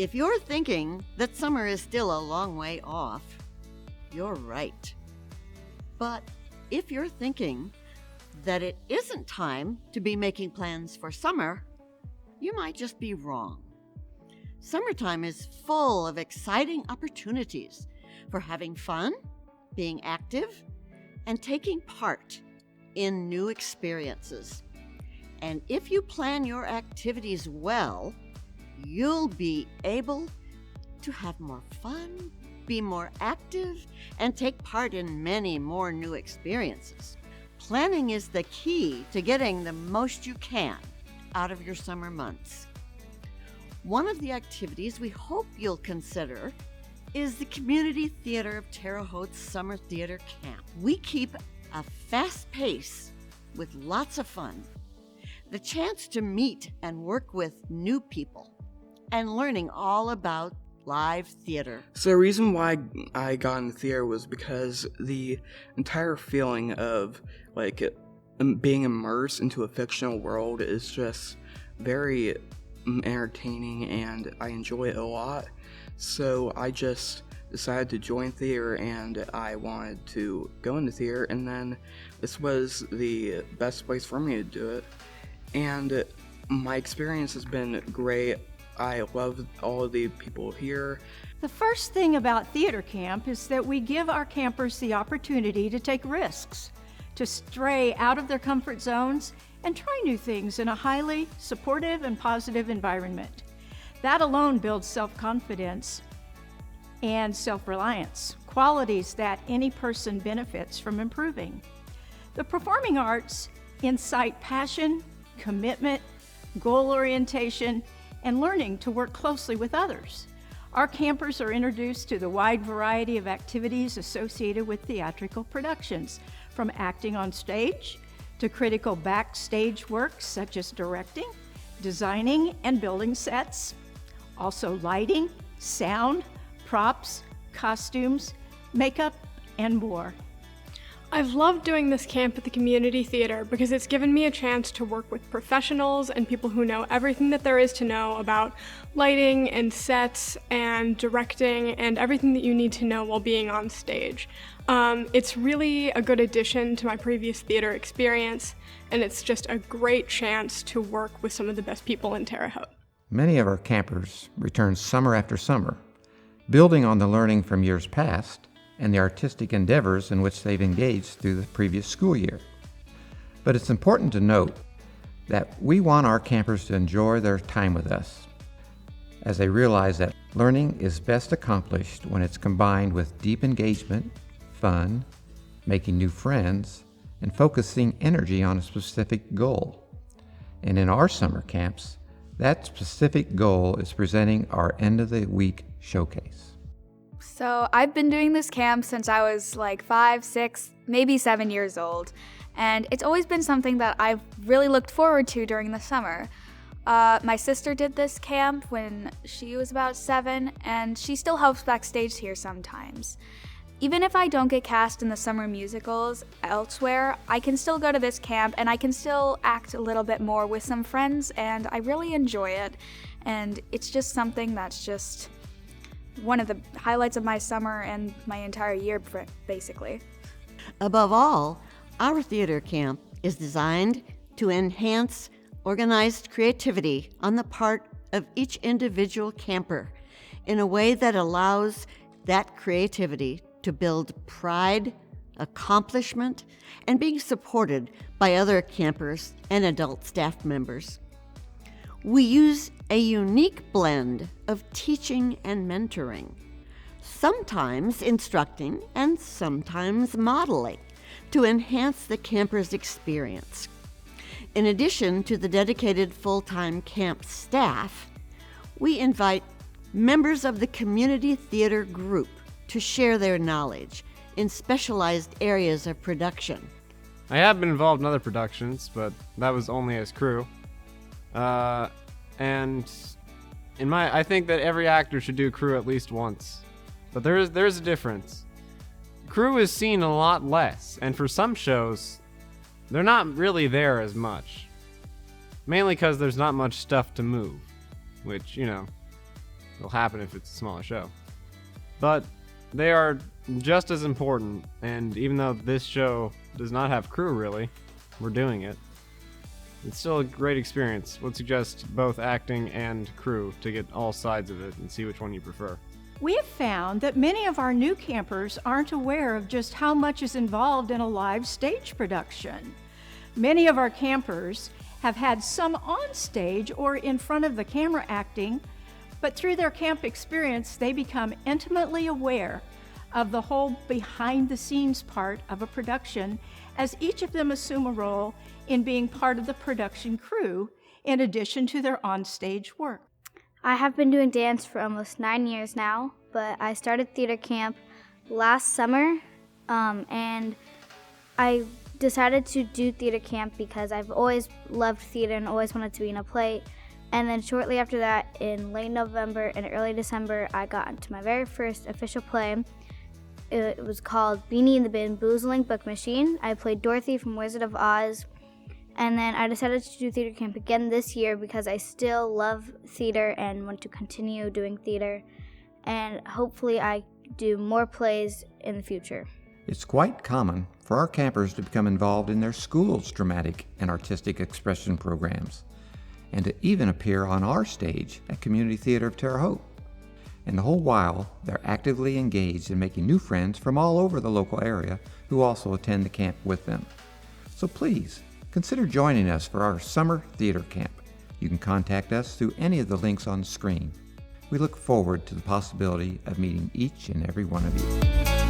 If you're thinking that summer is still a long way off, you're right. But if you're thinking that it isn't time to be making plans for summer, you might just be wrong. Summertime is full of exciting opportunities for having fun, being active, and taking part in new experiences. And if you plan your activities well, you'll be able to have more fun, be more active, and take part in many more new experiences. Planning is the key to getting the most you can out of your summer months. One of the activities we hope you'll consider is the Community Theater of Terre Haute's Summer Theater Camp. We keep a fast pace with lots of fun, the chance to meet and work with new people, and learning all about live theater. So the reason why I got into theater was because the entire feeling of being immersed into a fictional world is just very entertaining, and I enjoy it a lot. So I just decided to join theater, and I wanted to go into theater, and then this was the best place for me to do it. And my experience has been great. I love all of the people here. The first thing about theater camp is that we give our campers the opportunity to take risks, to stray out of their comfort zones and try new things in a highly supportive and positive environment. That alone builds self-confidence and self-reliance, qualities that any person benefits from improving. The performing arts incite passion, commitment, goal orientation, and learning to work closely with others. Our campers are introduced to the wide variety of activities associated with theatrical productions, from acting on stage to critical backstage work such as directing, designing, and building sets, also lighting, sound, props, costumes, makeup, and more. I've loved doing this camp at the community theater because it's given me a chance to work with professionals and people who know everything that there is to know about lighting and sets and directing and everything that you need to know while being on stage. It's really a good addition to my previous theater experience, and it's just a great chance to work with some of the best people in Terre Haute. Many of our campers return summer after summer, building on the learning from years past and the artistic endeavors in which they've engaged through the previous school year. But it's important to note that we want our campers to enjoy their time with us, as they realize that learning is best accomplished when it's combined with deep engagement, fun, making new friends, and focusing energy on a specific goal. And in our summer camps, that specific goal is presenting our end of the week showcase. So I've been doing this camp since I was like 5, 6, maybe 7 years old, and it's always been something that I've really looked forward to during the summer. My sister did this camp when she was about 7, and she still helps backstage here sometimes. Even if I don't get cast in the summer musicals elsewhere, I can still go to this camp and I can still act a little bit more with some friends, and I really enjoy it. And it's just something that's just one of the highlights of my summer and my entire year, basically. Above all, our theater camp is designed to enhance organized creativity on the part of each individual camper in a way that allows that creativity to build pride, accomplishment, and being supported by other campers and adult staff members. We use a unique blend of teaching and mentoring, sometimes instructing and sometimes modeling, to enhance the camper's experience. In addition to the dedicated full-time camp staff, we invite members of the community theater group to share their knowledge in specialized areas of production. I have been involved in other productions, but that was only as crew. And I think that every actor should do crew at least once. But there's a difference. Crew is seen a lot less, and for some shows, they're not really there as much. Mainly because there's not much stuff to move, which, It'll happen if it's a smaller show. But they are just as important, and even though this show does not have crew really, we're doing it. It's still a great experience. Would suggest both acting and crew to get all sides of it and see which one you prefer. We have found that many of our new campers aren't aware of just how much is involved in a live stage production. Many of our campers have had some on stage or in front of the camera acting, but through their camp experience, they become intimately aware of the whole behind the scenes part of a production, as each of them assume a role in being part of the production crew in addition to their on-stage work. I have been doing dance for almost 9 years now, but I started theater camp last summer, and I decided to do theater camp because I've always loved theater and always wanted to be in a play. And then shortly after that, in late November and early December, I got into my very first official play. It was called Beanie and the Bamboozling Book Machine. I played Dorothy from Wizard of Oz. And then I decided to do theater camp again this year because I still love theater and want to continue doing theater. And hopefully I do more plays in the future. It's quite common for our campers to become involved in their school's dramatic and artistic expression programs, and to even appear on our stage at Community Theater of Terre Haute. And the whole while, they're actively engaged in making new friends from all over the local area who also attend the camp with them. So please, consider joining us for our summer theater camp. You can contact us through any of the links on the screen. We look forward to the possibility of meeting each and every one of you.